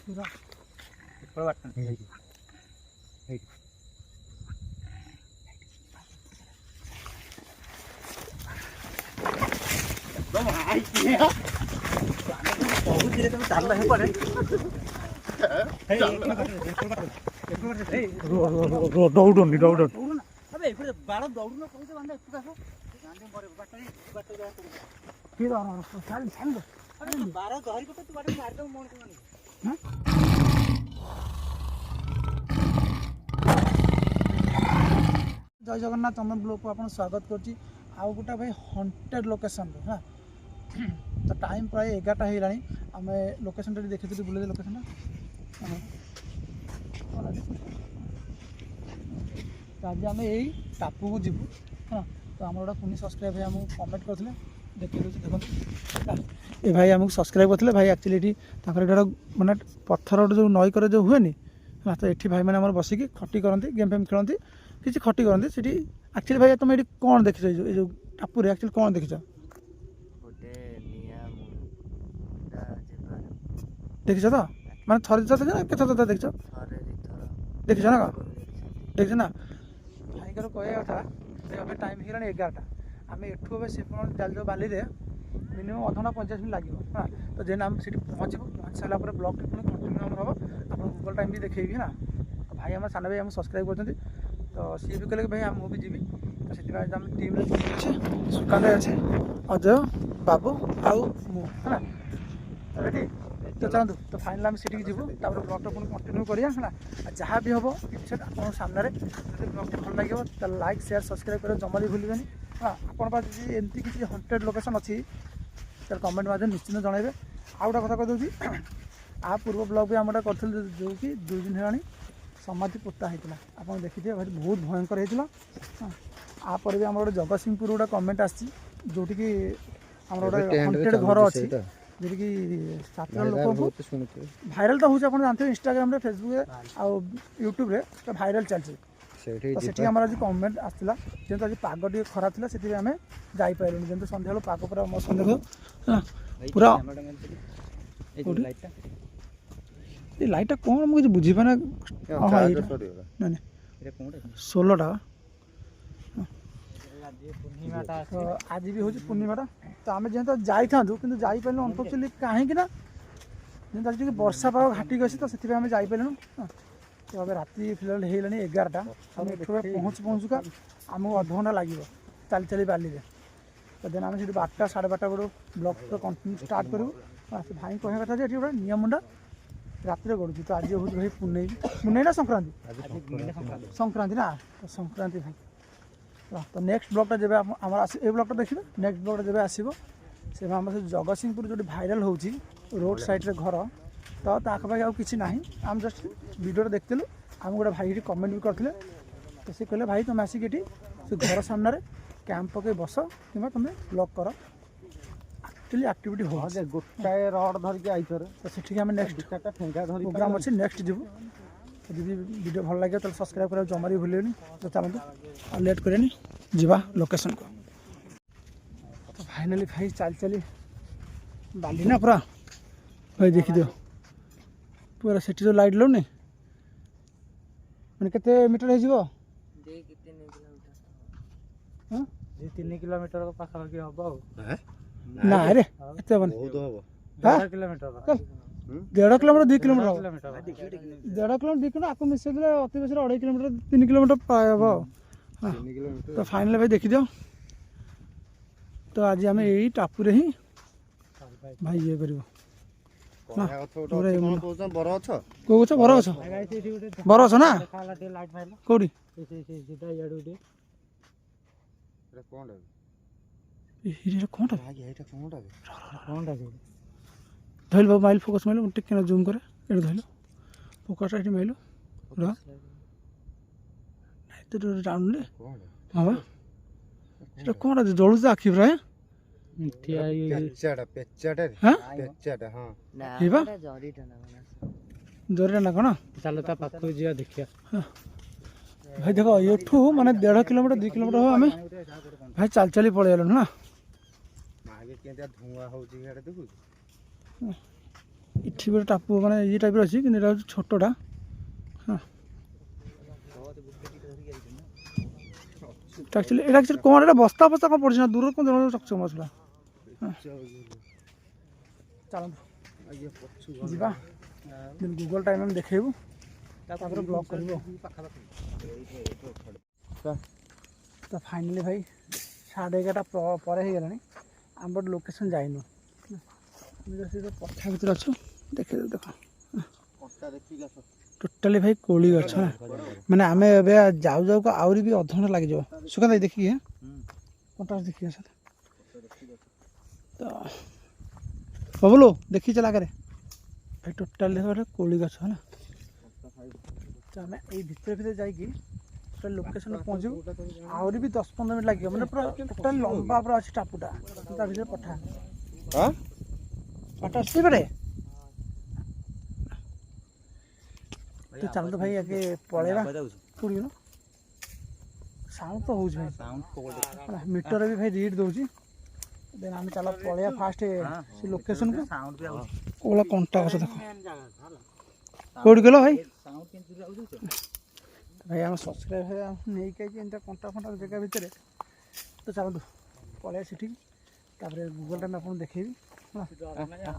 पूरा ऊपर बटन तुम हाई किया बहुत धीरे तुम चल रहे पड़े दौड़ अबे इकडे बाळ दौडू नको कोणते बांधा तू कसं गांधी मरे बाटली फिर चाल चाल अबे बाळ धरी को तू बाटली मार दो मोड़ को हां जय जगन्नाथ चंदन ब्लॉग को आपन स्वागत करछि आ गोटा भाई हंटेड लोकेशन हां तो टाइम प्राय 11टा हेलानी आमे लोकेशन रे देखिथिलु बुले लोकेशन आज आम यही टापू को जीवु हाँ तो आम गोटा पुणी सब्सक्राइब भाई आमको कमेंट करते देखिए देखो ये भाई आमको सब्सक्राइब करते भाई एक्चुअली ये माने पत्थर जो नई कर जो हुए हाँ तो ये भाई मैंने बसिकी खटी करती गेम फेम खेलती किसी खटी करती से एक्चुअली भाई तुम ये कौन देख जो टापू एक्चुअली कौन देख देखिछ तो माने थरे के देखिछ देखिछ ना देखिछ ना भाई कहया कथा अभी टाइम हो 11टा आम एठू ए से जाल बाली मिनिमम अधघंटा 50 मिनट लगे हाँ तो जेन आम सीट पहुँचू पहुँच सारा ब्लॉग टी पुणी कंटिन्यू हम हम आप गूगल टाइम भी देखी ना भाई आम सान भाई आम सब्सक्राइब कर तो सी भी कहले भाई आम भी जी तो से आम टीम अच्छे सुकांत अच्छे अजय बाबू आउ है रेडी तो चलते तो फाइनल आम सीटिक जीवु ब्लॉग पुणी कंटिन्यू करिया है जहाँ भी हम किसी आप सामने जो ब्लॉग भल लगे तो लाइक शेयर सब्सक्राइब कर जमा भी भूलें हाँ आपन पास जी एमती किसी हंटेड लोकेशन अच्छी तो कमेंट माध्यम निश्चित जनइबे आ गोटा कथा कहीदे आ पूर्व ब्लॉग भी आम गोटे कर जो कि 2 दिन है समाधि पोता होता आप देखिए भाई बहुत भयंकर होता हाँ आपर भी आम गोटे जगतसिंहपुर गोटे कमेंट आसोटी कि आम गोटे हंटेड घर अच्छी जो कि 7 लोक भाइराल तो होती जानते इंस्टाग्राम फेसबुक आउ यूट्यूब रे तो भाइराल चलती तो सेठी आम आज कमेंट आसला जेहेतु आज पाग टे खराब था से आम जापारू जमी सन्ध्या पाग पूरा मस्त देखो पूरा ये लाइटा कौन मुझे बुझी पाना ना 16टा तो आज भी हूँ पूर्णिमाटा तो आम जेहेतु जाई था कि जापारू अनफर्चुनेटली कहीं जेहतु आज वर्षा पाग घाटिक अच्छी तो से आम जापारू तो अब राति फिलहाल होगा 11टा आम एठू पहुँचुका आमको अधघंटा लगे चली चली बाली तो देन आम 12टा 12:30 बड़े ब्लॉग तो कंटिन्यू स्टार्ट करूँ भाई कह कथा ये गोटे नियम मुंडा रात गड़ू तो आज हूँ भाई पुनई पुनई ना संक्रांति संक्रांति ना तो संक्रांति भाई तो नेक्स्ट ब्लॉगटा जब आम ए ब्लॉगटा देखिए नेक्स्ट ब्लॉगटा जब आसो से आम जगतसिंहपुर जो भाइराल हो रोड साइड रे घर तो आखपाखे आउ कि ना आम जस्ट वीडियो देखलु आम गोटे भाई कमेंट भी करते तो सी कहले भाई तुम आसिक से घर सामने कैंप पकई बस कि तुम ब्लॉग कर एक्चुअली एक्टिविटी हो गोटाए रड धरिक आई तो से आम नेक्स्ट प्रोग्राम अच्छे नेक्स्ट जीवु तो जी वीडियो भल लगे तो सब्सक्राइब कर जमा भी भूलेनि तो चलते लेट करेनि जीवा लोकेशन को तो फाइनाली भाई चल चली बाली ना पूरा भाई देखी दियो पूरा सेठी जो लाइट लो नहीं मैंने केते मीटर हो 2-3 किलोमीटर पाखापाखि हम ना अरे एते बन बहुत हम 1.5 kilometre 1.5 kilometre 2 kilometre 1.5 kilometre 2 kilometre आपको मिसे दिले अति बेसी 2.5 किलोमीटर 3 किलोमीटर पाए हम 3 किलोमीटर तो फाइनल भाई देखी दियो तो आज हमें यही टापू रे ही भाई ये करिवो ना बर अछ ना कौड़ी धैल बाबू माइल फोकस माइल टिके जूम करे ये धैल फोकस ये माइल डाउन हाँ बा कौन जलुच आखि पूरा जरी ना कौन चल पाख देखिए भाई देख ये माने 1.5 किलोमीटर 2 किलोमीटर हो आम भाई चल चली पलैल ना ଏଠି ଗୋଟେ ଟାପୁ ମାନେ ଇଏ ଟାଇପ୍ର ଅଛି କିନ୍ତୁ ଏଇଟା ହେଉଛି ଛୋଟଟା। ହଁ ଆକ୍ଚୁଆଲି ଏଇଟା କ'ଣ ଏଇଟା ବସ୍ତା ଫସ୍ତା କ'ଣ ପଡ଼ିଛି ନା ଦୂରରୁ କ'ଣ ଜଣ ଚକଚକ ମାରୁଥିଲା। ଚାଲନ୍ତୁ ଯିବା ଗୁଗଲ ଟାଇମ୍ ଆମେ ଦେଖେଇବୁ ତାପରେ ବ୍ଲଗ୍ କରିବୁ। ତ ଫାଇନାଲି ଭାଇ 11:30 ପରେ ହେଇଗଲାଣି ଆମେ ଗୋଟେ ଲୋକେସନ୍ ଯାଇନୁ। ଆମେ ଜଷ୍ଟ ପଛା ଭିତରେ ଅଛୁ ଦେଖେଇଦେବୁ ଦେଖ ଟୋଟାଲି ଭାଇ କୋଳି ଗଛ ନା ମାନେ ଆମେ ଏବେ ଯାଉ ଯାଉକୁ ଆହୁରି ବି ଅଧଘଣ୍ଟା ଲାଗିଯିବ। ସୁକାନ୍ତ ଭାଇ ଦେଖିକି କଣ୍ଟା ଦେଖିକି ଆସ ତ ବବୁଲୁ ଦେଖି ଚାଲ ଆଗରେ ଭାଇ ଟୋଟାଲି ଗୋଟେ କୋଳି ଗଛ ହେଲା। ତ ଆମେ ଏଇ ଭିତରେ ଯାଇକି ଲୋକେସନ୍ ପହଞ୍ଚିବୁ ଆହୁରି ବି 10-15 ମିନିଟ୍ ଲାଗିବ ମାନେ ପୁରା ଟୋଟାଲି ଲମ୍ବା ପୁରା ଅଛି ଟାପୁଟା ତା ଭିତରେ ପଠା ପାଟ ଆସୁଛି ପଟେ। ତ ଚାଲନ୍ତୁ ଭାଇ ଆଗେ ପଳେଇବା କୋଉଠି ସାଉଣ୍ଡ ତ ହେଉଛି ଭାଇ ମିଟରରେ ବି ଭାଇ ରିଡ୍ ଦେଉଛି। ଦେନ୍ ଆମେ ଚାଲ ପଳେଇବା ଫାଷ୍ଟ ସେ ଲୋକେସନ୍କୁ। କୋଉଭଳିଆ କଣ୍ଟା ଗଛ ଦେଖ କୋଉଠି ଗଲ ଭାଇ ଭାଇ ଆମ ସବସ୍କ୍ରାଇବ୍ ନେଇକି ଆଇଛି ଏମିତି କଣ୍ଟା ଫଣ୍ଟା ଜାଗା ଭିତରେ। ତ ଚାଲନ୍ତୁ ପଳେଇବା ସେଠିକି ତାପରେ ଗୁଗଲ୍ ଟାଇମ୍ ଆପଣଙ୍କୁ ଦେଖେଇବି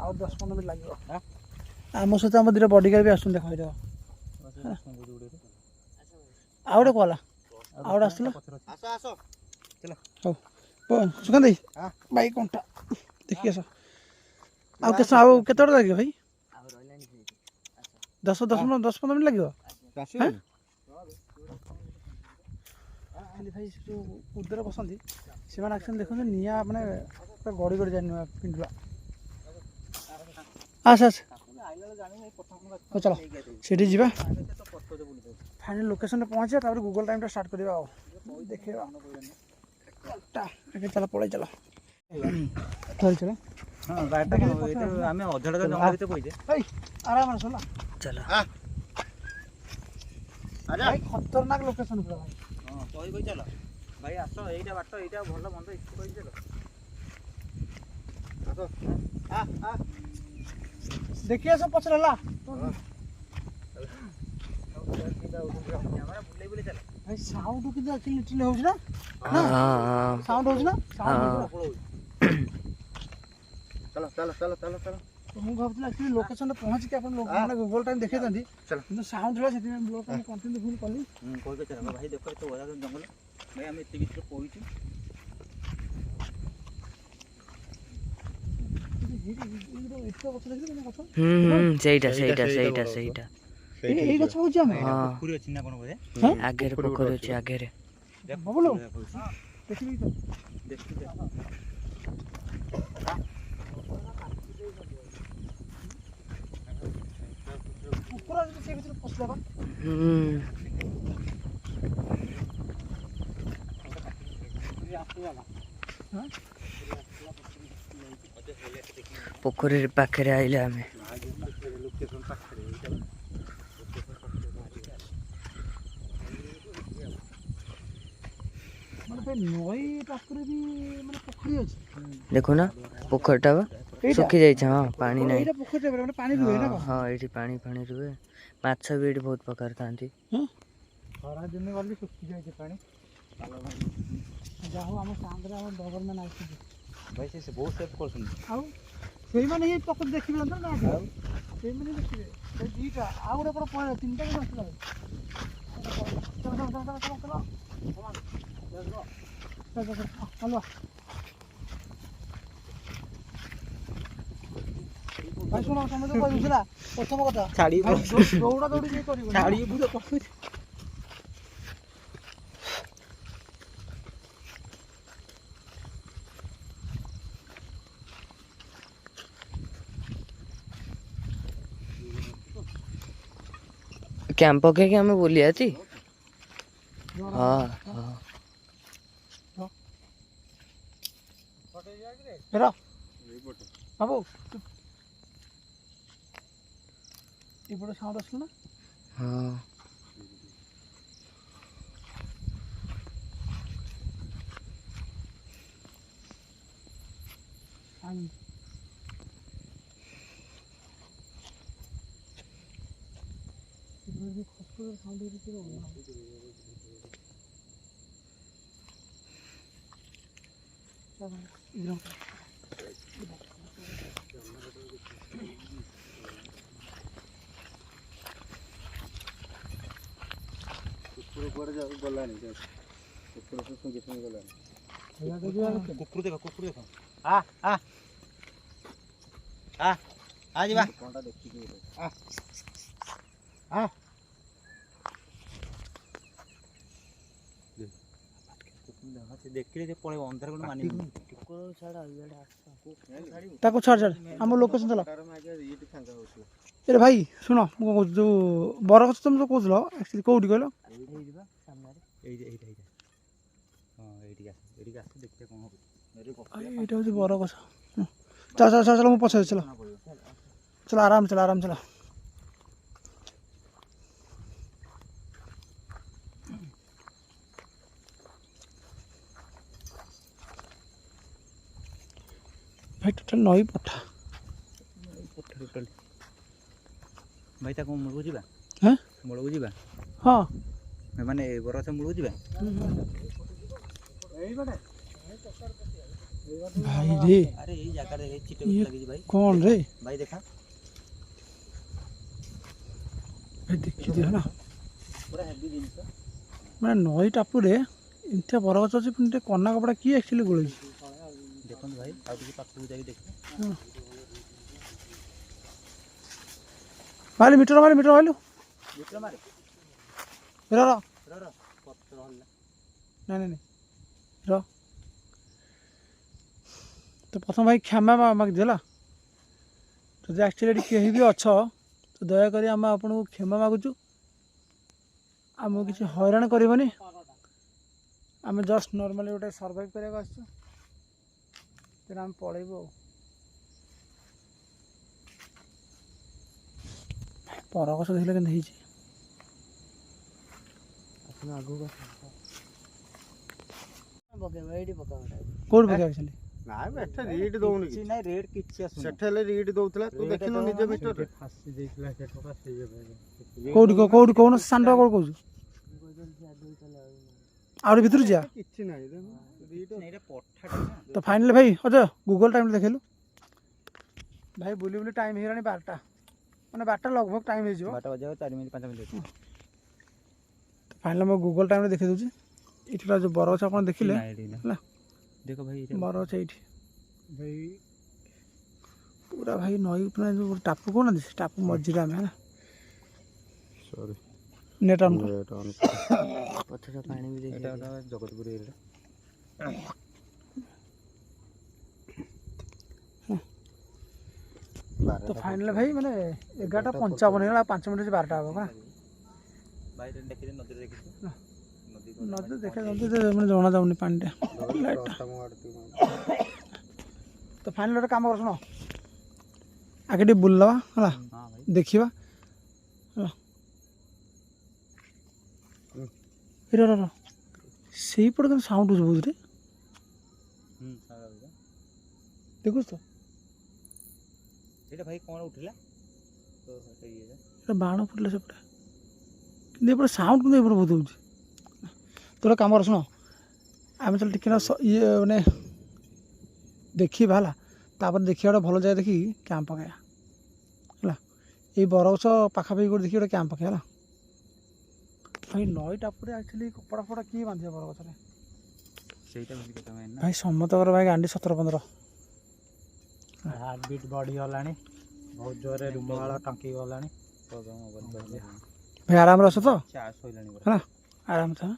ଆଉ 10-15 ମିନିଟ୍ ଲାଗିବ। ଆମ ସହିତ ଆମ ଦୁଇଟା ବଡ଼ିଗାର୍ଡ ବି ଆସୁଛନ୍ତି ଦେଖ ଏଇଟା ଆଉ ଗୋଟେ କଲା ଆଉ ଗୋଟେ ଆସୁଥିଲା। ହଉ ସୁକାନ୍ତ ଭାଇ ଭାଇ କଣ୍ଟା ଦେଖି ଆସ ଆଉ କେତେ ଆଉ କେତେ ବାଟ ଲାଗିବ ଭାଇ 10-15 ମିନିଟ୍ ଲାଗିବ। ଖାଲି ଭାଇ ସେ ଯେଉଁ ଉଦରେ ବସନ୍ତି ସେମାନେ ଆକ୍ଚୁଆଲି ଦେଖନ୍ତି ନିଆଁ ମାନେ ଗଡ଼ି ଗଡ଼ି ଯାଏ ନିଆଁ ପିଣ୍ଡୁଳା। ଆସ ହଉ ଚାଲ ସେଠି ଯିବା ଫାଇନାଲ୍ ଲୋକେସନ୍ରେ ପହଞ୍ଚିବା ତାପରେ ଗୁଗଲ୍ ଟାଇମ୍ଟା ଷ୍ଟାର୍ଟ କରିବା ଆଉ ଦେଖେଇବା ଚାଲ ପଳେଇ ଚାଲ ଧରି ଚାଲ ଆମେ ଅଧଘଣ୍ଟା ଜଙ୍ଗଲ ଭିତରେ ପଇଛେ ଆରାମରେ ଶୁଣ ଚାଲ ଭାଇ ଖତରନାକ ଲୋକେସନ୍ ପୁରା ଭାଇ। ହଁ କହି ଚାଲ ଭାଇ ଆସ ଏଇଟା ବାଟ ଏଇଟା ଭଲ ମନ୍ଦ ଏଠି କହି ଚାଲ ଦେଖି ଆସ ପଛରେ ହେଲା ଭାଇ ସାଉଣ୍ଡ କିନ୍ତୁ ଆକ୍ଚୁଆଲି ଲିଟରାଲି ହେଉଛି ନା ସାଉଣ୍ଡ ହେଉଛି ନା ମୁଁ ଭାବୁଥିଲି ଆକ୍ଚୁଆଲି ଲୋକେସନ୍ରେ ପହଞ୍ଚିକି ଆପଣ ମାନେ ଗୁଗଲ୍ ଟାଇମ୍ ଦେଖେଇଥାନ୍ତି କିନ୍ତୁ ସାଉଣ୍ଡ ହେଲା ସେଥିପାଇଁ ବ୍ଲଗ୍ ଟାଇମ୍ କଣ୍ଟିନ୍ୟୁ ଭୁଲ କଲି। କହିବେ ଚାଲ ଭାଇ ଦେଖ ଏତେ ବଢ଼ିଆ ଜଙ୍ଗଲ ଭାଇ ଆମେ ଏତେ ଭିତରେ ପଇଛୁ ସେଇଟା ଏଇ ଗଛ ହଉଛି ଆମେ ପୋଖରୀ ଅଛି ନା କ'ଣ ବୋଧେ ଆଗରେ ପୋଖରୀ ଅଛି ଆଗରେ ବବୁଲୁ ଦେଖିବି କୁକୁର ଯଦି ସେ ଭିତରେ ପଶିଲା ବା ପୋଖରୀ ପାଖରେ ଆଇଲେ ଆମେ ନଈ ପାଖରେ ବି ମାନେ ପୋଖରୀ ଅଛି ଦେଖୁନା ପୋଖରୀଟା ବା ଶୁଖି ଯାଇଛି। ହଁ ପାଣି ନାହିଁ ହଁ ଏଇଠି ପାଣି ରୁହେ ମାଛ ବି ଏଇଠି ବହୁତ ପ୍ରକାର ଥାନ୍ତି। ଖରା ଦିନେ ଗଲି ଶୁଖି ଯାଇଛି ପାଣି ଯାହା ହଉ ଆମ ସାଙ୍ଗରେ ଆମ ଗଭର୍ଣ୍ଣମେଣ୍ଟ ଆସିଛି ଭାଇ ସେ ବହୁତ ସେଫ୍ କରୁଛନ୍ତି ଆଉ ସେଇମାନେ ହିଁ ପକେଟ ଦେଖିବେ ନା ଆଉ ସେଇମାନେ ଦେଖିବେ ସେ ଦୁଇଟା ଆଉ ଗୋଟେ ପଟେ ପଳେଇଲା 3ଟା ବି ଆସିଲା ଭାଇ ଶୁଣ ତମେ ତ କହିଥିଲା ପ୍ରଥମ କଥା ଦୌଡ଼ା ଦୌଡ଼ି କେହି କରିବ କ୍ୟାମ୍ପ ପକେଇକି ଆମେ ବୁଲିବା ତି ବାବୁ ଏପଟେ ସାଉଣ୍ଡ ଆସିଲା ନା କୁକୁର ଦେଖ ଆ ଆ ଆ ଆ ଯିବା କଣଟା ଦେଖିକି ଆ ଆ ଦେଖିଲେ ସେ ପଳେଇବ ଅନ୍ଧାର କୋଣ ମାନିବନି ତାକୁ ଛାଡ଼ ଛାଡ଼ ଆମ ଲୋକେସନ୍ ଚାଲ। ଏରେ ଭାଇ ଶୁଣ ମୁଁ କହୁଛି ଯେଉଁ ବରଗଛ ତମେ ଯେଉଁ କହୁଥିଲ ଆକ୍ଚୁଆଲି କେଉଁଠି କହିଲ? ଏଇଟା ହେଉଛି ବରଗଛ। ଚାଲ ଚାଲ ଚାଲ ଚାଲ ମୁଁ ପଛରେ ଚାଲ ଚାଲ ଆରାମ ଚାଲ ଆରାମ ଚାଲ। ଭାଇ ଟୋଟାଲ ନଈ ପଠା ଭାଇ ତାକୁ ମୂଳକୁ ଯିବା ହଁ ମୂଳକୁ ଯିବା ହଁ ମାନେ ବରଗଛ ମୂଳକୁ ଯିବା ଭାଇ ରେ ଆରେ ଏଇ ଜାଗାରେ ଚିଟେ ଲାଗିଛି ଭାଇ କ'ଣ ରେ ଭାଇ ଦେଖା ଭାଇ ଦେଖିଦିଅ ନା ପୁରା ହେଭି ଜିନିଷ ମାନେ ନଈ ଟାପୁରେ ଏମିତିଆ ବରଗଛ ଅଛି ପୁଣି ଟିକେ କନା କପଡ଼ା କିଏ ଆକ୍ଚୁଆଲି ଗୋଳେଇଛି ଦେଖନ୍ତୁ ଭାଇ ଆଉ ଟିକେ ପାଖକୁ ଯାଇକି ଦେଖିବା ଭାଇଲୁ ମିଟର ମାରିଲୁ ଭିତରେ ମାରେ ର ର ପତ୍ର ହଲା ନାଇଁ ନାଇଁ ର ତ ପ୍ରଥମ ଭାଇ କ୍ଷମା ମାଗିଦିଅ ହେଲା ଯଦି ଆକ୍ଚୁଆଲି ଏଠି କେହି ବି ଅଛ ତ ଦୟାକରି ଆମେ ଆପଣଙ୍କୁ କ୍ଷମା ମାଗୁଛୁ ଆମକୁ କିଛି ହଇରାଣ କରିବନି ଆମେ ଜଷ୍ଟ ନର୍ମାଲି ଗୋଟେ ସର୍ଭାଇଭ୍ କରିବାକୁ ଆସିଛୁ ତେଣୁ ଆମେ ପଳେଇବୁ ଆଉ ବରଗଛ ଦେଖିଲେ କେମିତି ହେଇଛି ଆଗକୁ ପକେଇବା ଏଇଠି ପକାଇବା କେଉଁଠି ପକେଇବା ଆକ୍ଚୁଆଲି ନାଇଁ ଏଟା ରିଡ୍ ଦଉନି କିଛି ନାଇଁ ରେଟ୍ କିଛି ଆସୁନି ସେଟା ହେଲେ ରିଡ୍ ଦଉଥିଲା ତୁ ଦେଖିନୁ ନିଜ ମିଟରରେ ଫାସି ଦେଇଥିଲା ସେଟା ସେଇ କେଉଁଠି କହୁନ ସାଣ୍ଡ କେଉଁଠି କହୁଛୁ ଆହୁରି ଭିତରୁ ଯିବା କିଛି ନାହିଁ ଏଇଟା ପଠାଟା ତ ଫାଇନାଲି ଭାଇ ଅଜୟ ଗୁଗଲ ଟାଇମ୍ରେ ଦେଖେଇଲୁ ଭାଇ ବୁଲି ବୁଲି ଟାଇମ୍ ହେଇଗଲାଣି 12ଟା ମାନେ 12ଟା ଲଗଭଗ ଟାଇମ୍ ହେଇଯିବ 12 ବାଜିବ 4 ମିନିଟ୍ 5 ମିନିଟ୍ ଫାଇନାଲି ମୁଁ ଗୁଗଲ ଟାଇମ୍ରେ ଦେଖେଇ ଦେଉଛି ଏଇଠିଟା ଯେଉଁ ବରଗଛ ଆପଣ ଦେଖିଲେ ହେଲା ଦେଖ ଭାଇ ବରଗଛ ଏଇଠି ଭାଇ ପୁରା ଭାଇ ନଈ ପୁରା ଯେଉଁ ଟାପୁ କହୁନାହାନ୍ତି ସେ ଟାପୁ ମଝିରେ ଆମେ ହେଲା ସରି ନେଟ୍ ଅନ୍ ପଛରେ ପାଣି ବି ଏଟା ଜଗତପୁର ଏରିଆ ତ ଫାଇନାଲି ଭାଇ ମାନେ 11:55 ହେଇଗଲା 5 ମିନିଟ୍ 12ଟା ହେବ ନା ଭାଇ ଦେଖିଲେ ନଦୀରେ ଦେଖିଛୁ ନଦୀ ଦେଖା ମାନେ ଜଣାଯାଉନି ପାଣିଟା ତ ଫାଇନାଲି ଗୋଟେ କାମ କର ଶୁଣ ଆଗେ ଟିକେ ବୁଲିଦେବା ହେଲା ଦେଖିବା ହେଲା ସେଇପଟେ କେମିତି ସାଉଣ୍ଡ ହେଉଛି ବହୁତ ରେ ଦେଖୁଛୁ ତ ସେଇଟା ଭାଇ କ'ଣ ଉଠିଲା ଏଇଟା ବାଣ ଫୁଟିଲା ସେପଟେ କିନ୍ତୁ ଏପଟେ ସାଉଣ୍ଡ କିନ୍ତୁ ଏପଟେ ବହୁତ ହେଉଛି ତ ଗୋଟେ କାମ କର ଶୁଣ ଆମେ ଚାଲ ଟିକେ ଇଏ ମାନେ ଦେଖିବା ହେଲା ତାପରେ ଦେଖିବା ଗୋଟେ ଭଲ ଜାଗା ଦେଖିକି କ୍ୟାମ୍ପ ପକାଇବା ହେଲା ଏଇ ବରଗଛ ପାଖାପାଖି ଗୋଟେ ଦେଖି ଗୋଟେ କ୍ୟାମ୍ପ ପକାଇବା ହେଲା ଭାଇ ନଈ ଟାପୁରେ ଆକ୍ଚୁଆଲି କପଡ଼ା ଫପଡ଼ା କିଏ ବାନ୍ଧିବ ବରଗଛରେ ସେଇଟା ଭାଇ ସମସ୍ତଙ୍କର ଭାଇ ଗାଣ୍ଡି 17-15 ହାର୍ଟ ବିଟ୍ ବଢ଼ିଗଲାଣି ବହୁତ ଜୋରରେ ରୁମାଳ ଟଙ୍କି ଗଲାଣି ଭାଇ ଆରାମରେ ଅଛ ତ ହେଲା ଆରାମ ଥା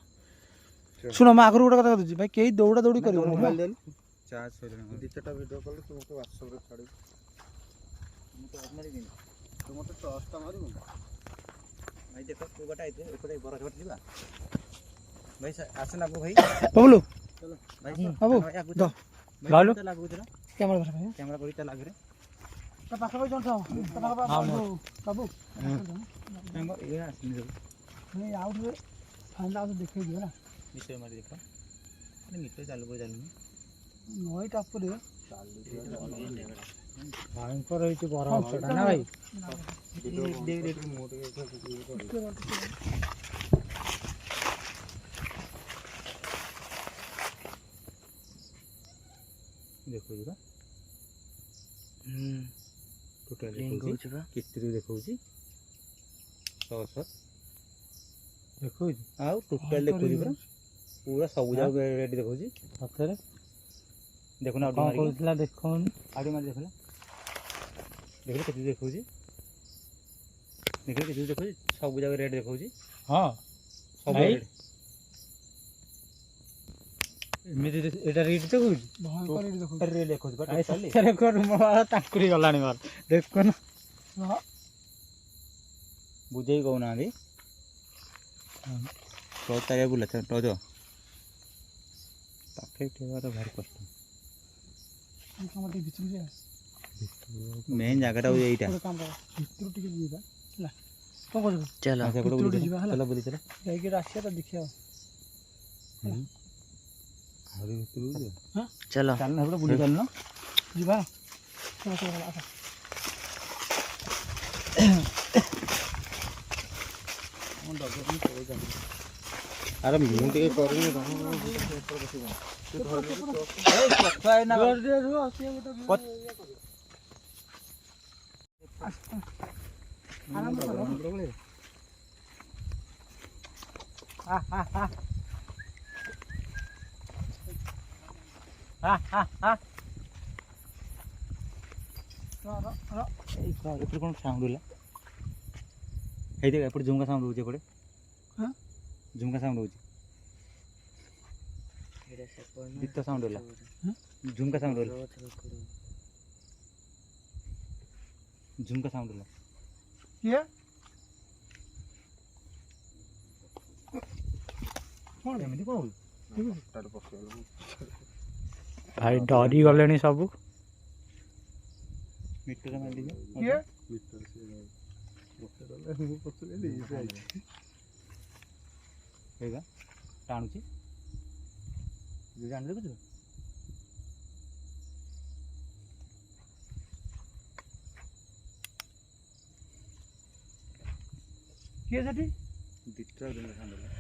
ଶୁଣ ମୁଁ ଆଗରୁ ଗୋଟେ କଥା କହୁଛି ଭାଇ କେହି ଦୌଡ଼ା ଦୌଡ଼ି କରିବନି ଦି ଚାରିଟା ଭିଡ଼ିଓ କଲେ ତୁ ମୋତେ ହ୍ୱାଟ୍ସଆପ୍ରେ ଛାଡ଼ିବୁ ମୁଁ ତ ମାରିବିନି ତୁ ମୋତେ ଟର୍ଚ୍ଚଟା ମାରିବୁ ଭାଇ ଦେଖ ତୁ ଗୋଟେ ଏପଟେ ବରଗଛ ଯିବା ଭାଇ ଆସ ନା ଭାଇ ବବୁଲୁ ଭାଇ ବାବୁ ଲାଗୁଥିଲା କ୍ୟାମେରା କରି ତା ଲାଗରେ ତା ପାଖାପାଖି ଜଣ ଥାଉ ତା ପାଖାପାଖି ବାବୁ ଇଏ ଆସିନି ଭାଇ ଆଉ ଟିକେ ଫାଇନାଲ୍ ଆଉ ଦେଖେଇ ଦିଅ ହେଲା ମିଟର ମାରି ଦେଖ ମିଟର ଚାଲୁନି ନଈ ଟାପୁରେ ଭୟଙ୍କର ହେଇଛି ବର ଗଛଟା ନା ଭାଇ? ଦେଖୁଛୁ ବା ଟୋଟାଲ ଦେଖଉଛି ବା କେତେରୁ ଦେଖଉଛି 600 ଦେଖଉଛି ଆଉ ଟୋଟାଲ ଦେଖଉଛି ପୁରା ପୁରା ସବୁ ଯାକ ରେଟ୍ ଦେଖଉଛି ସତରେ। ଦେଖୁନ ଆଉ କଣ କହୁଥିଲା ଦେଖଉନି ଆଉ ମାରି ଦେଖିଲା ଦେଖିଲେ କେତେ ଦେଖଉଛି ଦେଖିଲେ କେତେ ଦେଖଉଛି ସବୁ ଯାକ ରେଟ୍ ଦେଖଉଛି। ହଁ ସବୁ ରେଟ୍ ଏମିତି ଏଇଟା ରେଟ୍ ଦେଖଉଛି ରେଟ୍ ଦେଖଉଛି ତାଙ୍କୁରି ଗଲାଣି ମୋର ଦେଖୁନ ବୁଝେଇ କହୁନାହାନ୍ତି ଟର୍ଚ୍ଚ ଚାରିଆ ବୁଲା ଟର୍ଚ୍ଚ ପାଖେ ଉଠେଇବାର ଭାରି କଷ୍ଟ। ମେନ୍ ଜାଗାଟା ହଉଛି ଏଇଟା ଭିତରୁ ଟିକେ ଯିବା ହେଲା କଣ କହୁଛୁ ଚାଲ ଭିତରୁ ଯିବା ହେଲା ବୁଲି ଚାଲ ଯାଇକି ଆସିବା ତ ଦେଖିବା ଆହୁରି ଭିତରକୁ ଯିବା ଚାଲ ଚାଲୁନ ସେପଟେ ବୁଲି ଚାଲୁନ ଯିବା ଚାଲ ଚାଲ ଆସ ଆରେ ମୁଁ ଟିକେ କରିନି ଏପଟେ କ'ଣ ସାଉଣ୍ଡ ହେଲା ହେଇଥିବ ଏପଟେ ଝୁମକା ସାଉଣ୍ଡ ହେଉଛି ଏପଟେ ଝୁମକା ସାଉଣ୍ଡ ହେଉଛି ଗୀତ ସାଉଣ୍ଡ ହେଲା ଝୁମକା ସାଉଣ୍ଡ ହେଲା ଝୁମକା ସାଉଣ୍ଡ ହେଲା କିଏ ଏମିତି କ'ଣ ଭାଇ ଡରି ଗଲେଣି ସବୁ ମିଟର ମାରିକି କିଏ ହେଇଗା ଟାଣୁଛି ଜାଣି ଦେଖୁଛୁ କିଏ ସେଠି ଦିଟା ସାଉଣ୍ଡ ହେଲା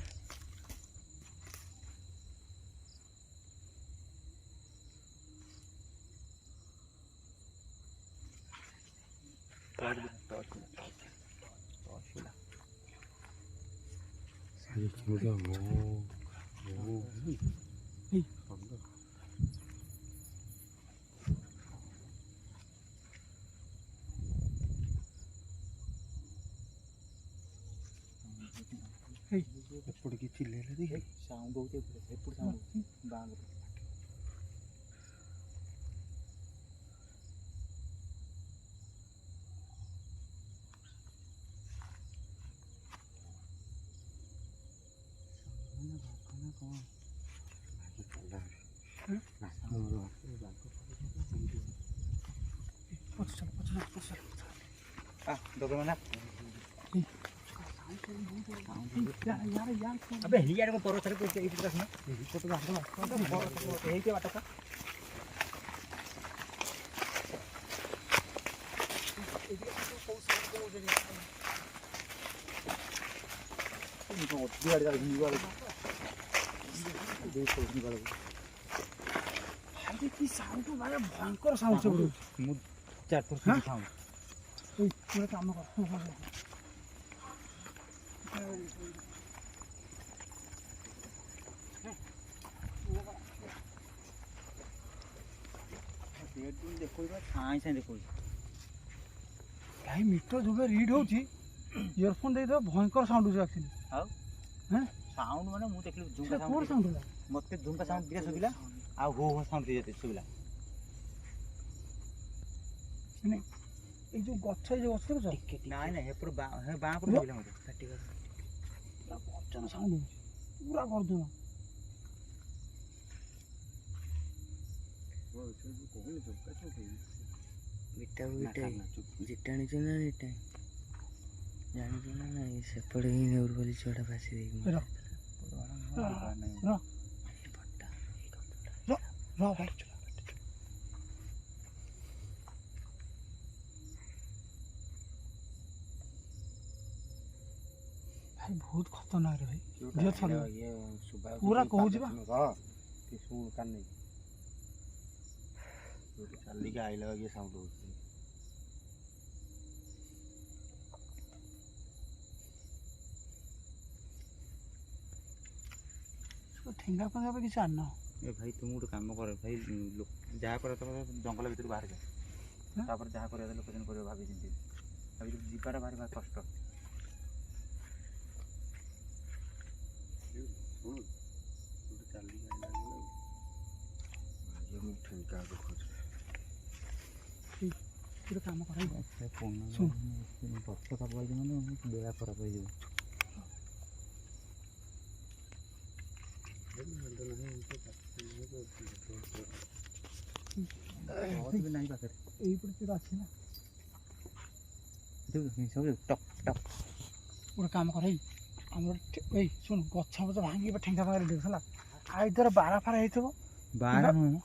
ଏପଟେ କିଛି ଚିଲେଇଲେ ଦେଖି ସାଉଣ୍ଡ ହେଉଛି ଏପଟେ ସାଉଣ୍ଡ ବାଁ अबे हियार को परो सरे को एई पुरा सुन एई फोटो बात एई के बात का কি সাউন্ড মানে ভয়ঙ্কর সাউন্ড সব মু চার তোর কি সাউন্ড এই পুরো কাম কর देखोइबा साई साई देखोइ भाई मीटर जो रीड होची इयरफोन दे दो भयंकर साउंड होची एक्चुअली हां हैं साउंड माने मु देखली झुमका कोन साउंड होला मते झुमका साउंड दिया सुबिला आ हो हो साउंड दिया सुबिला नहीं ए जो गछ देखो नाइ ना हेपर बा हे बा पर सुबिला मते प्रैक्टिकल पूरा गर्जन साउंड होची पूरा गर्जन ଜିଟାଣିଛୁ ନା ଏଇଟା ଜାଣିଛୁ ନା ନାଇଁ ସେପଟେ ହିଁ ନେଉର ବୋଲି ଛୁଆଟା ଭାସି ଦେଇକି ଭାଇ ବହୁତ ଖତରନାକ ରେ ଭାଇ ଝିଅ ଛାଡ଼ିବ ଇଏ ସୁବା ପୁରା କହୁଛି ବା କି ଶୁଣ କାନେ ଯୋଉଠି ଚାଲିକି ଆଇଲା ଇଏ ସାଉଣ୍ଡ ହଉଛି ଠେଙ୍ଗା ଫେଙ୍ଗା ବି କିଛି ଆଣିନ ଏ ଭାଇ ତୁମ ଗୋଟେ କାମ କର ଭାଇ ଯାହା କର ତମ ଜଙ୍ଗଲ ଭିତରୁ ବାହାରି ଯା ତାପରେ ଯାହା କରିବା ଲୋକେସନ କରିବ ଭାବି ଚିନ୍ତି ଭାବି ଯିବାଟା ଭାରି ଭାରି କଷ୍ଟ ଚାଲିକି ଆଇଲା ମୁଁ ଠେଙ୍କା ଦେଖୁଛି ଗୋଟେ କାମ କର ବର୍ଷ ଖରାପ ହେଇଯିବ ମାନେ ବେଳା ଖରାପ ହେଇଯିବ ନାହିଁ ପାଖରେ ଏଇପଟେ ଯୋଉଟା ଅଛି ନା ସବୁ ଟକ୍ ଟକ୍ ଗୋଟେ କାମ କର ଆମର ଏଇ ଶୁଣ ଗଛ ଫଛ ଭାଙ୍ଗି ଠେଙ୍ଗା ଫେଙ୍ଗା ରେଡି ହେଲା ଆଉ ଧର ବାରା ଫାରା ହେଇଥିବ ବାରା ନୁହଁ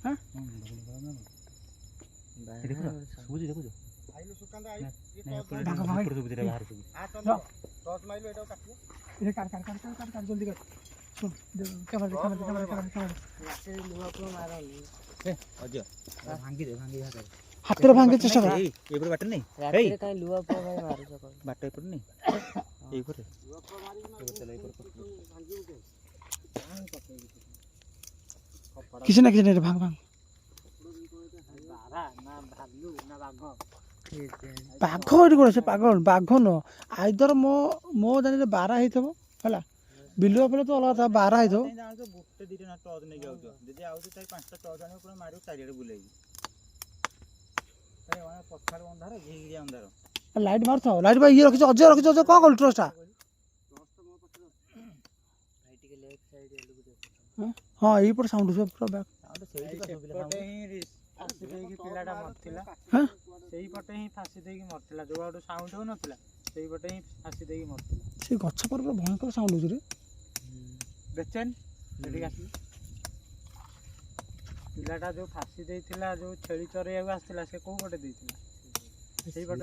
ହଁ ଶୁଭୁଛି ଦେଖୁଛ ଜଲ୍ଦି କର ଶୁଣ ହାତରେ ଭାଙ୍ଗି ଚେଷ୍ଟା କର ଏପଟେ ବାଟ ନାଇଁ ବାଟ ଏପଟେ ନାଇଁ ଏଇପଟେ କିଛି ନା ଭାଙ୍ଗ ଭାଙ୍ଗ ବାଘ ଏଠି ଗୋଟେ ପାଗଳ ବାଘ ନୁହଁ ଆଇଦର ମୋ ଜାଣିଲେ ବାରା ହେଇଥିବ ହେଲା ବିଲୁଆ ପରେ ତ ଅଲଗା ଥା ବାରା ହେଇଥିବ ଗୋଟେ ଦିଟା ଟର୍ଚ ନେଇକି ଆଉଛ ଯଦି ଆଉଛୁ ତାହେଲେ 5ଟା ଟର୍ଚ ଆଣିବ ପୁରା ମାରିବ ଚାରିଆଡେ ବୁଲେଇକି ପଛାଡ ଅନ୍ଧାର ଘିରିଆ ଅନ୍ଧାର ଲାଇଟ୍ ମାରୁଥାଉ ଲାଇଟ୍ ବା ଇଏ ରଖିଛ ଅଜୟ ରଖିଛ ଅଜୟ କ'ଣ କଲୁ ଟର୍ଚଟା ହଁ ଏଇପଟେ ସାଉଣ୍ଡ ହୁଏ ପୁରା ବ୍ୟାକ୍ ପିଲାଟା ମରିଥିଲା ସେଇପଟେ ହିଁ ଫାସି ଦେଇକି ମରିଥିଲା ଯୋଉ ଆଡୁ ସାଉଣ୍ଡ ହଉନଥିଲା ସେଇପଟେ ହିଁ ଫାସି ଦେଇକି ମରିଥିଲା ସେ ଗଛ ପରେ ପୁରା ଭୟଙ୍କର ସାଉଣ୍ଡ ହଉଛି ରେ ବେଚେନ୍ ସେଠିକି ଆସିଲି ପିଲାଟା ଯୋଉ ଫାସି ଦେଇଥିଲା ଯୋଉ ଛେଳି ଚରେଇବାକୁ ଆସିଥିଲା ସେ କୋଉ ପଟେ ଦେଇଥିଲା ସେଇପଟେ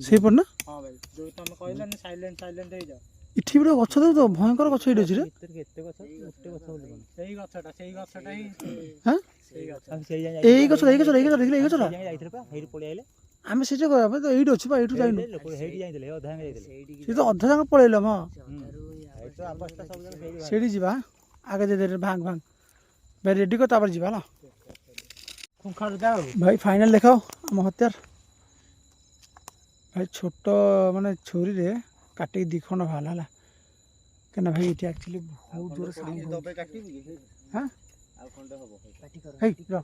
ସେଇପଟେ ନା ହଁ ଭାଇ ଯୋଉ ତମେ କହିଲନି ସାଇଲେଣ୍ଟ ହେଇଯାଅ ଏଠି ଗୋଟେ ଗଛ ଦେଉ ତ ଭୟଙ୍କର ଗଛ ଏଇଠି ଅଛି ରେ କେତେ ଗଛ ଗୋଟେ ଗଛ ବୋଲି ସେଇ ଗଛଟା ହିଁ ହଁ ସେଇ ଗଛ ଏଇ ଗଛ ଦେଖିଲେ ଏଇ ଗଛଟା ଯାଇଥିଲେ ପା ହେଇଠି ପଳେଇ ଆଇଲେ ଆମେ ସେଠି କରିବା ତ ଏଇଠି ଅଛି ବା ଏଇଠୁ ଯାଇନୁ ହେଇଠି ଯାଇଥିଲେ ଅଧା ଯାଇଥିଲେ ସେ ତ ଅଧା ଯାକ ପଳେଇଲ ହଁ ଏଇଠି ତ ଅବସ୍ଥା ସବୁ ଜାକ ସେଇଠି ସେଇଠି ଯିବା ଆଗେ ଦେ ଭାଙ୍ଗ ଭାଇ ରେଡି କର ତାପରେ ଯିବା ହେଲା ଭାଇ ଫାଇନାଲ ଦେଖାଅ ଆମ ହତ୍ୟାର ଭାଇ ଛୋଟ ମାନେ ଛୁରୀରେ କାଟିକି 2 ଖଣ୍ଡ ବାହାରିଲା ହେଲା କାହିଁକିନା ଭାଇ ଏଠି ଆକ୍ଚୁଆଲି ବହୁତ ଜୋର ସାଉଣ୍ଡ ହଁ ଆଉ ଖଣ୍ଡେ ହବ ହେଇ ର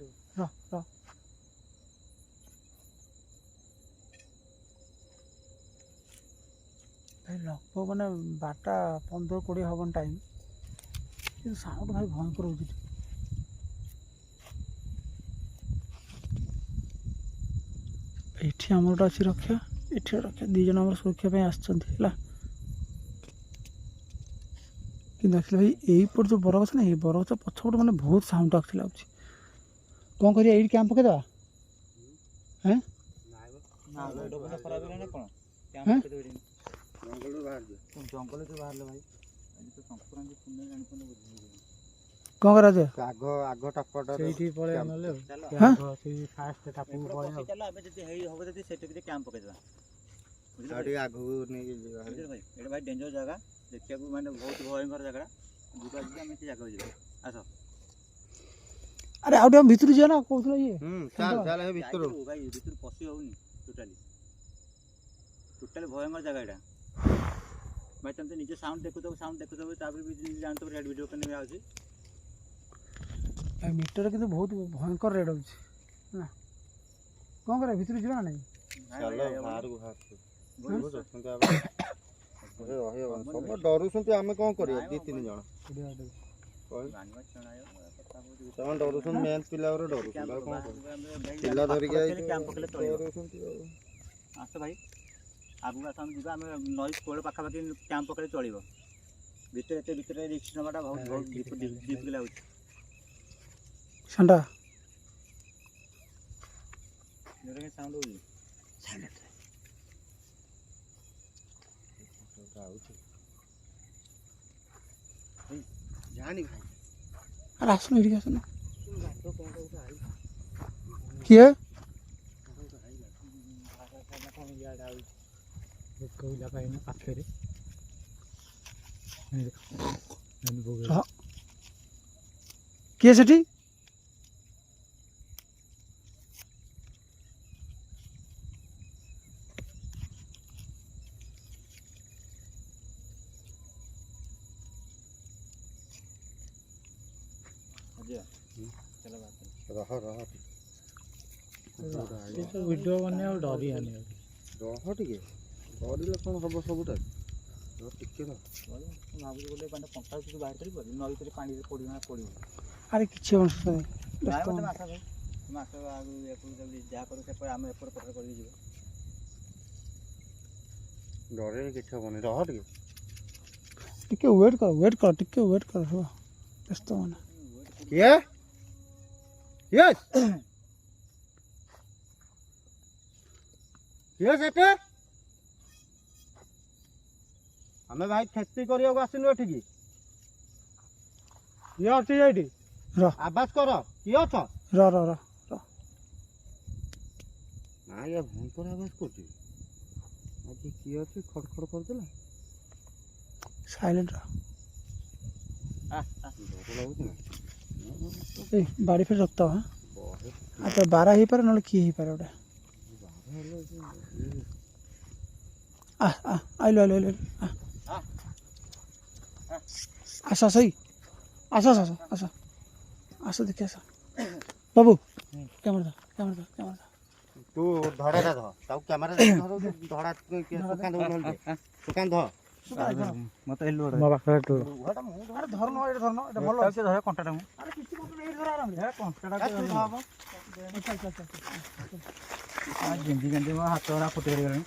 ଭାଇ ଲଗଭଗ ମାନେ 12ଟା 15-20 ହବନି ଟାଇମ୍ କିନ୍ତୁ ସାଉଣ୍ଡ ଭାଇ ଭୟଙ୍କର ହେଉଛି ଏଠି ଆମର ଗୋଟେ ଅଛି ରକ୍ଷା ଏଠି ରକ୍ଷା 2 ଜଣ ଆମର ସୁରକ୍ଷା ପାଇଁ ଆସିଛନ୍ତି ହେଲା କିନ୍ତୁ ଆକ୍ଚୁଆଲି ଭାଇ ଏଇପଟେ ଯେଉଁ ବରଗଛ ନା ଏଇ ବରଗଛ ପଛପଟେ ମାନେ ବହୁତ ସାଉଣ୍ଡ ଆକ୍ଚୁଆଲି ଆସୁଛି କ'ଣ କରିବା ଏଇଠି କ୍ୟାମ୍ପ ପକେଇଦେବା ହଁ ଜଙ୍ଗଲ ଯୋଉ ବାହାରିଲ ଭାଇ କ'ଣ କରାଯିବ ଆଗ ଟାପଟା ସେଇଠି ପଳେଇବା ନହେଲେ ସେଇ ଫାଷ୍ଟ ଟାପକୁ ପଳେଇବା ଚାଲ ଆମେ ଯଦି ହେଇ ହବ ଯଦି ସେଠି ଟିକେ କ୍ୟାମ୍ପ ପକେଇଦେବା ଆଉ ଟିକେ ଆଗକୁ ନେଇକି ଯିବା ଭାଇ ଏଇଟା ଭାଇ ଡେଞ୍ଜର ଜାଗା ଦେଖିବାକୁ ମାନେ ବହୁତ ଭୟଙ୍କର ଜାଗା ଯିବା ଆମେ ସେ ଜାଗାକୁ ଯିବା ଆସ ଆରେ ଆଉ ଟିକେ ଭିତରୁ ଯିବା ନା କହୁଥିଲ ଇଏ ଚାଲ ଭିତରୁ ଭାଇ ଭିତରୁ ପଶି ହଉନି ଟୋଟାଲି ଭୟଙ୍କର ଜାଗା ଏଇଟା ଭାଇ ତମେ ନିଜେ ସାଉଣ୍ଡ ଦେଖୁଥିବ ତାପରେ ବି ଜାଣିଥିବ ରେଡ୍ ଭିଡ଼ିଓ କେମିତି ଆସୁଛି ମିଟର କିନ୍ତୁ ବହୁତ ଭୟଙ୍କର ରେଟ୍ ହେଉଛି ନା କ'ଣ କରିବା ଭିତରୁ ଯିବା ନା ନାଇଁ ସବୁ ଡରୁଛନ୍ତି ଆମେ କ'ଣ କରିବା 2-3 ଜଣ ସେମାନେ ଡରୁଛନ୍ତି ମେନ୍ ପିଲା ଡରୁଛନ୍ତି ଆଉ କ'ଣ ପିଲା ଧରିକି ଆସ ଭାଇ ଆଗକୁ ଆସ ଆମେ ଯିବା ଆମେ ନଈ କୋଳ ପାଖାପାଖି କ୍ୟାମ୍ପ ପକେଇଲେ ଚଳିବ ଭିତରେ ରିକ୍ସ ନେବାଟା ବହୁତ ଡିପ୍ ଲାଗୁଛି ସାଣ୍ଡା ସାଉଣ୍ଡ ହଉଛି ଜାଣି ଭାଇ ଆରେ ଆସୁନ ଏଠିକି ଆସୁନ କିଏ କହିଲା ପାଇନା ପାଖରେ ରହ। କିଏ ସେଠି ରହ ରହ ଭିଡ଼ିଓ ବନେଇ ଆଉ ଡରି ଆନି ରହ ଟିକେ ଡରିଲେ କ'ଣ ହବ ସବୁଟା ଟିକେ ରହ ଭାବୁଛି ଗୋଟେ ମାନେ କଣ୍ଟା ଭିତରୁ ବାହାର କରି ପଡ଼ିବ ନଈ ଭିତରେ ପାଣିରେ ପଡ଼ିବ ନା ପଡ଼ିବ ଆରେ କିଛି ହବନି ସୁସ୍ଥ ନାହିଁ। ନାଇଁ ମୋତେ ମାଛ ଭାଇ ମାଛ ଆଗକୁ ଏପଟକୁ ଯଦି ଯାହା କରୁ ସେପଟେ ଆମେ ଏପଟ ପଟରେ କରିକି ଯିବା ଡରରେ କିଛି ହବନି ରହ ଟିକେ ଟିକେ ୱେଟ୍ କର ଟିକେ ୱେଟ୍ କର ରୁହ ବ୍ୟସ୍ତ ହୁଅନା କିଏ କିଏ କିଏ ସେଠି ଆମେ ଭାଇ କ୍ଷତି କରିବାକୁ ଆସିନୁ ଏଠିକି କିଏ ଅଛି ଏଇଠି ଆବାଜ କର କିଏ ଅଛ ର ର ର ନାଇଁ ୟା ଭୟଙ୍କର ଆବାଜ କରୁଛି ଆଜି କିଏ ଅଛି ଖଡ଼ ଖଡ଼ କରିଦେଲା ସାଇଲେଣ୍ଟ ଡର ଲାଗୁଛି ନା ଏ ବାଡ଼ି ଫେର ରକ୍ତ ହଁ ବହେ ଆଉ ତ ବାରା ହେଇପାରେ ନହେଲେ କିଏ ହେଇପାରେ ଗୋଟେ ଆଇଲ ଆସ ଆସ ଆସ ଆସ ଆସ ଆସ ଆସ ଦେଖି ଆସ ବାବୁ କ୍ୟାମେରା ତୁ ଧଡ଼ାଟା ଧର ତାକୁ କ୍ୟାମେରା ଧଡ଼ା ସୁକାନ୍ତ ସୁକାନ୍ତ ମତେ ମୋ ପାଖରେ ତୁ ଧରନ ଏଇଟା ଧରନ ଏଇଟା ଭଲ ଧର କଣ୍ଟାଟା ମୁଁ ଆରେ କିଛି କଥା ଏଇଠି ଧର ଆରାମରେ ଗେଞ୍ଜି ଗେଞ୍ଜି ମୋ ହାତ ଗୁଡ଼ା ଫୁଟି ଗଲାଣି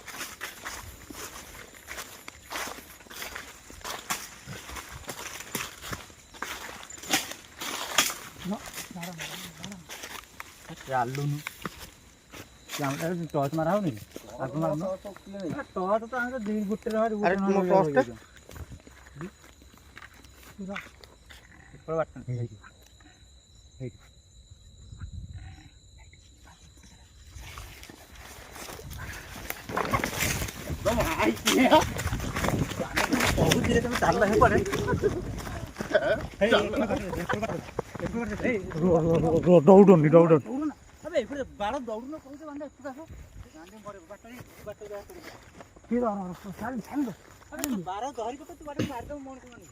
ଚାଲୁନୁ ଟର୍ଚ ମାରା ହଉନି ଟର୍ଚ ତ ଆମେ ଦି ଗୋଟେ ଦୌଡ଼ନି ବାଳ ଦୌଡ଼ୁନ କହୁଛ ବାଟ ବାର ଧରିକି ତୁ ବାଟ ମାରିଦେବୁ ମଣିଷ ମାନେ